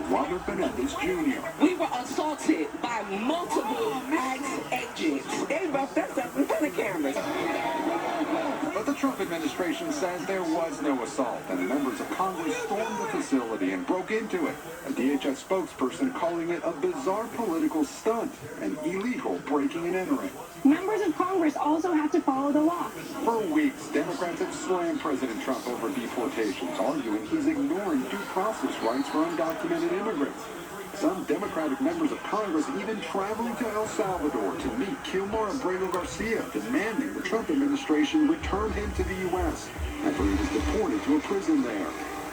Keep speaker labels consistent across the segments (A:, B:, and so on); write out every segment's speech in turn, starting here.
A: Robert Menendez Jr.
B: We were assaulted by multiple ICE agents. They left us up in front of cameras.
A: But the Trump administration says there was no assault, and members of Congress stormed the facility and broke into it. A DHS spokesperson calling it a bizarre political stunt and illegal breaking and entering.
C: Members of Congress also have to follow the law.
A: For weeks, Democrats have slammed President Trump over deportations, arguing he's ignoring due process rights for undocumented immigrants. Some Democratic members of Congress even traveling to El Salvador to meet Kilmar Abrego Garcia, demanding the Trump administration return him to the U.S. after he was deported to a prison there.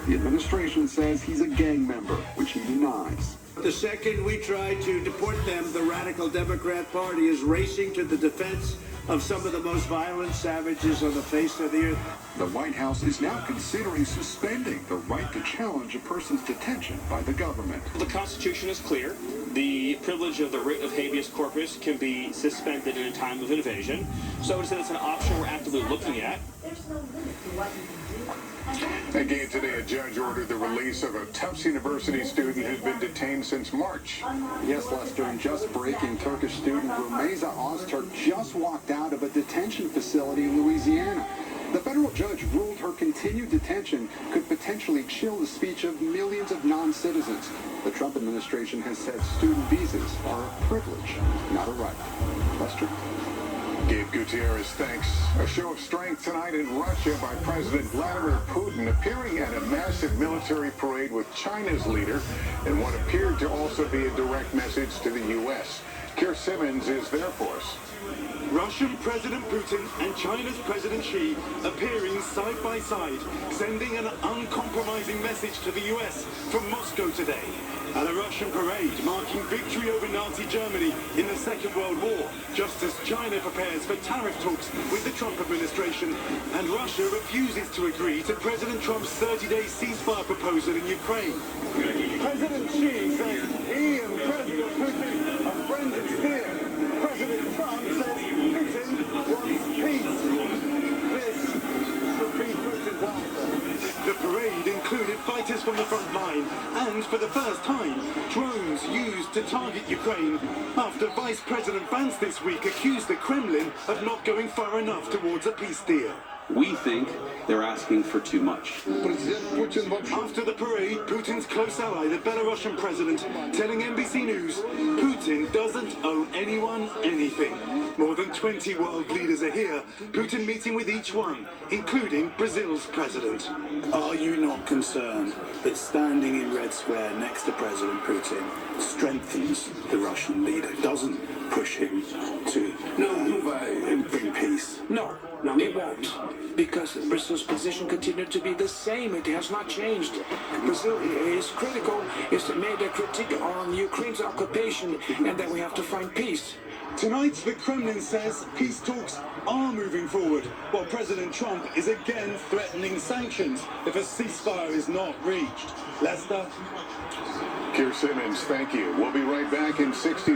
A: The administration says he's a gang member, which he denies.
D: The second we try to deport them, the radical Democrat Party is racing to the defense of some of the most violent savages on the face of the earth.
A: The White House is now considering suspending the right to challenge a person's detention by the government.
E: The Constitution is clear. The privilege of the writ of habeas corpus can be suspended in a time of invasion. So it's an option we're actively looking at.
F: Again today, a judge ordered the release of a Tufts University student who's been detained since March.
A: Yes, Lester, and just breaking, Turkish student Rumeysa Ozturk just walked out of a detention facility in Louisiana. The federal judge ruled her continued detention could potentially chill the speech of millions of non-citizens. The Trump administration has said student visas are a privilege, not a right. Lester?
F: Gabe Gutierrez, thanks. A show of strength tonight in Russia by President Vladimir Putin appearing at a massive military parade with China's leader in what appeared to also be a direct message to the U.S. Keir Simmons is there for us.
G: Russian President Putin and China's President Xi appearing side by side, sending an uncompromising message to the U.S. from Moscow today. At a Russian parade marking victory over Nazi Germany in the Second World War, just as China prepares for tariff talks with the Trump administration, and Russia refuses to agree to President Trump's 30-day ceasefire proposal in Ukraine. President Xi says he and President Putin are friends and steer. President Trump says Putin wants peace. This should be Putin's answer. The parade included fighters from the front line and, for the first time, drones used to target Ukraine after Vice President Vance this week accused the Kremlin of not going far enough towards a peace deal.
H: We think they're asking for too much.
G: After the parade, Putin's close ally, the Belarusian president, telling NBC News, Putin doesn't owe anyone anything. More than 20 world leaders are here, Putin meeting with each one, including Brazil's president.
D: Are you not concerned that standing in Red Square next to President Putin strengthens the Russian leader, doesn't push him to bring peace?
I: No, it won't. Because Brazil's position continued to be the same. It has not changed. Brazil is critical, is made a critique on Ukraine's occupation, and that we have to find peace.
G: Tonight, the Kremlin says peace talks are moving forward, while President Trump is again threatening sanctions if a ceasefire is not reached. Lester?
F: Keir Simmons, thank you. We'll be right back in 60